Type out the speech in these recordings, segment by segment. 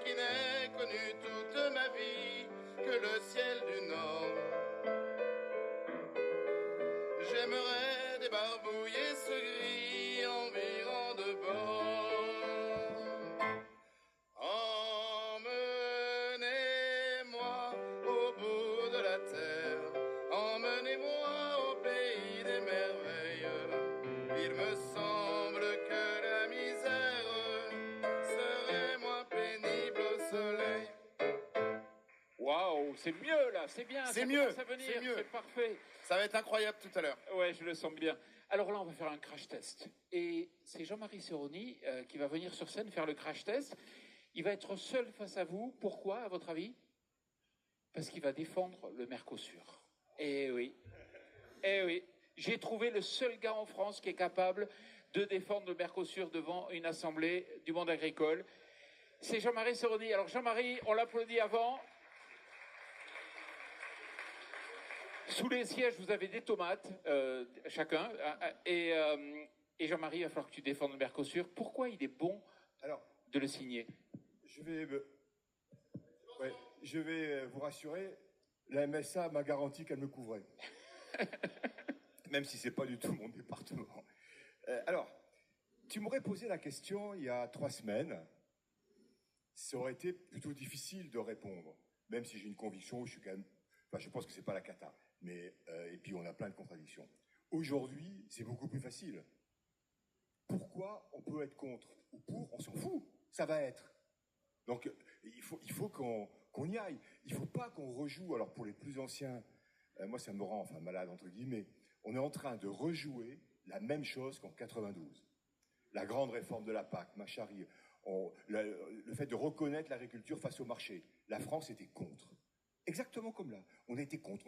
qui n'ai connu toute ma vie que le ciel du Nord. J'aimerais débarbouiller ce gris en virant de bord. Emmenez-moi au bout de la terre, emmenez-moi au pays des merveilles. Il me semble que la misère serait moins pénible au soleil. Waouh, c'est mieux là, c'est bien. C'est mieux, ça venir, c'est mieux. C'est parfait. Ça va être incroyable tout à l'heure. Ouais, je le sens bien. Alors là, on va faire un crash test. Et c'est Jean-Marie Seroni qui va venir sur scène faire le crash test. Il va être seul face à vous. Pourquoi, à votre avis? Parce qu'il va défendre le Mercosur. Eh oui. Eh oui. J'ai trouvé le seul gars en France qui est capable de défendre le Mercosur devant une assemblée du monde agricole. C'est Jean-Marie Seroni. Alors Jean-Marie, on l'applaudit avant. Sous les sièges, vous avez des tomates, chacun. Et Jean-Marie, il va falloir que tu défendes le Mercosur. Pourquoi il est bon de le signer? Je vais vous rassurer, la MSA m'a garanti qu'elle me couvrait. Même si c'est pas du tout mon département. Alors, tu m'aurais posé la question il y a 3 semaines. Ça aurait été plutôt difficile de répondre. Même si j'ai une conviction, je pense que c'est pas la cata. Mais, et puis on a plein de contradictions. Aujourd'hui, c'est beaucoup plus facile. Pourquoi on peut être contre ou pour? On s'en fout. Ça va être. Donc, il faut qu'on y aille. Il faut pas qu'on rejoue. Alors, pour les plus anciens, moi, ça me rend malade, entre guillemets. On est en train de rejouer la même chose qu'en 92. La grande réforme de la PAC, Machari, le fait de reconnaître l'agriculture face au marché. La France était contre. Exactement comme là. On était contre.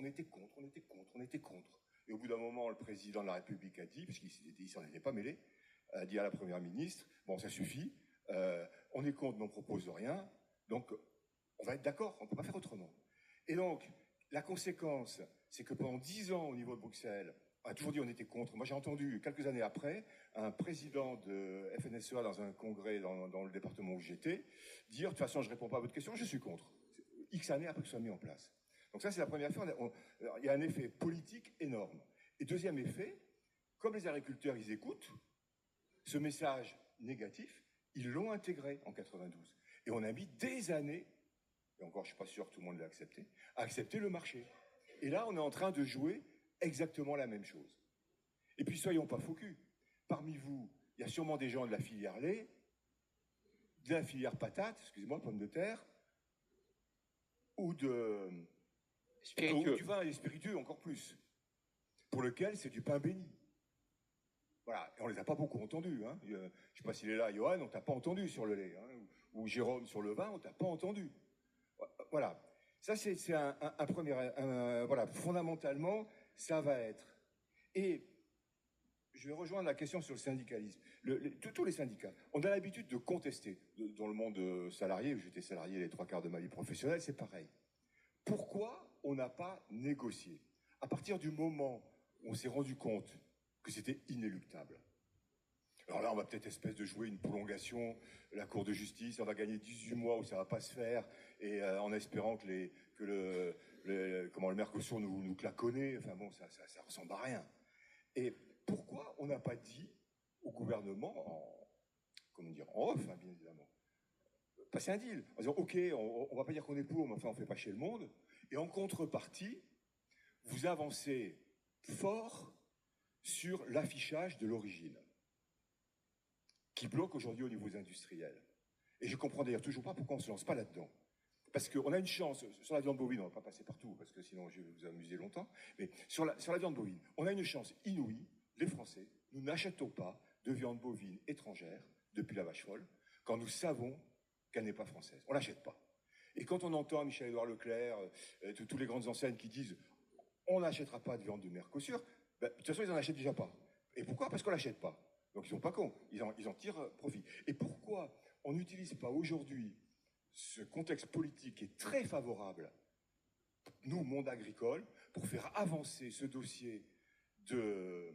Et au bout d'un moment, le président de la République a dit, parce qu'il s'en était pas mêlé, a dit à la première ministre, bon, ça suffit, on est contre, mais on propose rien, donc on va être d'accord, on peut pas faire autrement. Et donc, la conséquence, c'est que pendant 10 ans, au niveau de Bruxelles, on a toujours dit on était contre. Moi, j'ai entendu, quelques années après, un président de FNSEA dans un congrès dans le département où j'étais, dire, de toute façon, je réponds pas à votre question, je suis contre. X années après que ce soit mis en place. Donc ça, c'est la première fois. Il y a un effet politique énorme. Et deuxième effet, comme les agriculteurs, ils écoutent, ce message négatif, ils l'ont intégré en 92. Et on a mis des années, et encore, je suis pas sûr que tout le monde l'a accepté, à accepter le marché. Et là, on est en train de jouer exactement la même chose. Et puis, soyons pas faux cul. Parmi vous, il y a sûrement des gens de la filière lait, de la filière patate, excusez-moi, pommes de terre, ou du vin et spiritueux encore plus, pour lequel c'est du pain béni. Voilà, et on les a pas beaucoup entendus. Hein. Je sais pas s'il est là, Johan, on t'a pas entendu sur le lait, hein. Ou Jérôme sur le vin, on t'a pas entendu. Voilà, ça c'est un premier, voilà, fondamentalement, ça va être. Et je vais rejoindre la question sur le syndicalisme. Tous les syndicats, on a l'habitude de contester. Dans le monde salarié, j'étais salarié les 3/4 de ma vie professionnelle, c'est pareil. Pourquoi on n'a pas négocié? À partir du moment où on s'est rendu compte que c'était inéluctable. Alors là, on va peut-être espèce de jouer une prolongation, la Cour de justice, on va gagner 18 mois où ça va pas se faire, et en espérant que le Mercosur nous claconne, enfin bon, ça ressemble à rien. Et pourquoi on n'a pas dit au gouvernement, en off, hein, bien évidemment, passer un deal, en disant, ok, on va pas dire qu'on est pour, mais enfin on fait pas chier le monde, et en contrepartie, vous avancez fort sur l'affichage de l'origine, qui bloque aujourd'hui au niveau industriel. Et je comprends d'ailleurs toujours pas pourquoi on se lance pas là-dedans. Parce qu'on a une chance, sur la viande bovine, on va pas passer partout, parce que sinon je vais vous amuser longtemps, mais sur la viande bovine, on a une chance inouïe, les Français, nous n'achetons pas de viande bovine étrangère depuis la vache folle, quand nous savons qu'elle n'est pas française. On l'achète pas. Et quand on entend Michel-Édouard Leclerc, tous les grandes enseignes qui disent on n'achètera pas de viande de Mercosur, de toute façon ils en achètent déjà pas. Et pourquoi? Parce qu'on l'achète pas. Donc ils sont pas cons, ils en tirent profit. Et pourquoi on n'utilise pas aujourd'hui ce contexte politique qui est très favorable, nous, monde agricole, pour faire avancer ce dossier de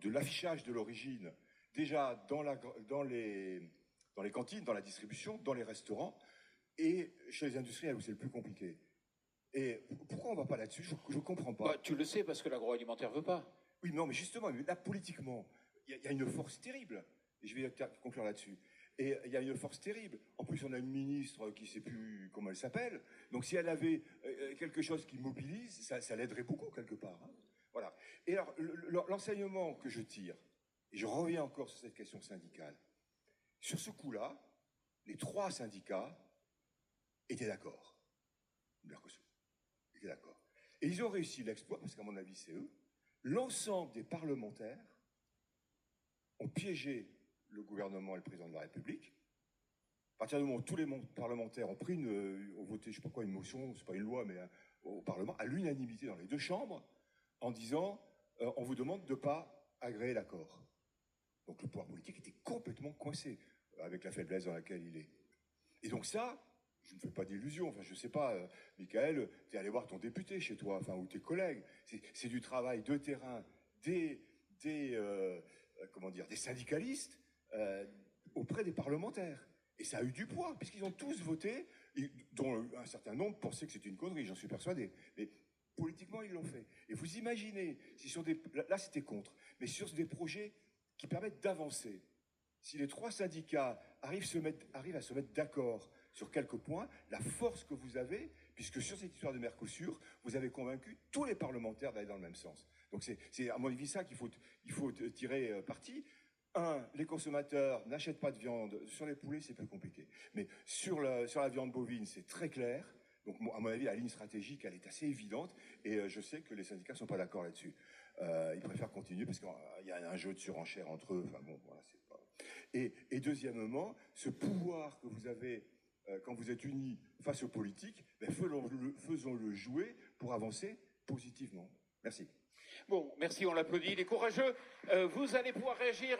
l'affichage de l'origine, déjà dans les dans les cantines, dans la distribution, dans les restaurants, et chez les industriels où c'est le plus compliqué. Et pourquoi on ne va pas là-dessus? Je ne comprends pas. Bah, tu le sais, parce que l'agroalimentaire ne veut pas. Oui, non, mais justement, là, politiquement, il y a une force terrible. Et je vais conclure là-dessus. Et il y a une force terrible. En plus, on a une ministre qui ne sait plus comment elle s'appelle. Donc, si elle avait quelque chose qui mobilise, ça l'aiderait beaucoup, quelque part. Hein. Voilà. Et alors, l'enseignement que je tire, et je reviens encore sur cette question syndicale, sur ce coup-là, les 3 syndicats étaient d'accord. Mercosur étaient d'accord. Et ils ont réussi l'exploit, parce qu'à mon avis, c'est eux. L'ensemble des parlementaires ont piégé le gouvernement et le président de la République. À partir du moment où tous les parlementaires ont voté, je sais pas quoi, une motion, c'est pas une loi, mais au Parlement, à l'unanimité dans les 2 chambres, en disant on vous demande de ne pas agréer l'accord. Donc le pouvoir politique était complètement coincé avec la faiblesse dans laquelle il est. Et donc ça, je ne me fais pas d'illusions. Enfin, je sais pas, Michael, tu es allé voir ton député chez toi, enfin, ou tes collègues. C'est du travail de terrain des syndicalistes auprès des parlementaires. Et ça a eu du poids, puisqu'ils ont tous voté, dont un certain nombre pensaient que c'était une connerie, j'en suis persuadé. Mais politiquement, ils l'ont fait. Et vous imaginez, si sur là c'était contre, mais sur des projets qui permettent d'avancer, si les 3 syndicats arrivent à se mettre d'accord sur quelques points, la force que vous avez, puisque sur cette histoire de Mercosur, vous avez convaincu tous les parlementaires d'aller dans le même sens. Donc c'est à mon avis ça qu'il faut tirer parti. 1, les consommateurs n'achètent pas de viande. Sur les poulets, c'est plus compliqué. Mais sur la viande bovine, c'est très clair. Donc, à mon avis, la ligne stratégique, elle est assez évidente. Et je sais que les syndicats ne sont pas d'accord là-dessus. Ils préfèrent continuer parce qu'il y a un jeu de surenchère entre eux. Enfin bon, voilà, c'est pas... Et deuxièmement, ce pouvoir que vous avez quand vous êtes unis face aux politiques, ben faisons-le jouer pour avancer positivement. Merci. Bon, merci, on l'applaudit. Il est courageux. Vous allez pouvoir réagir.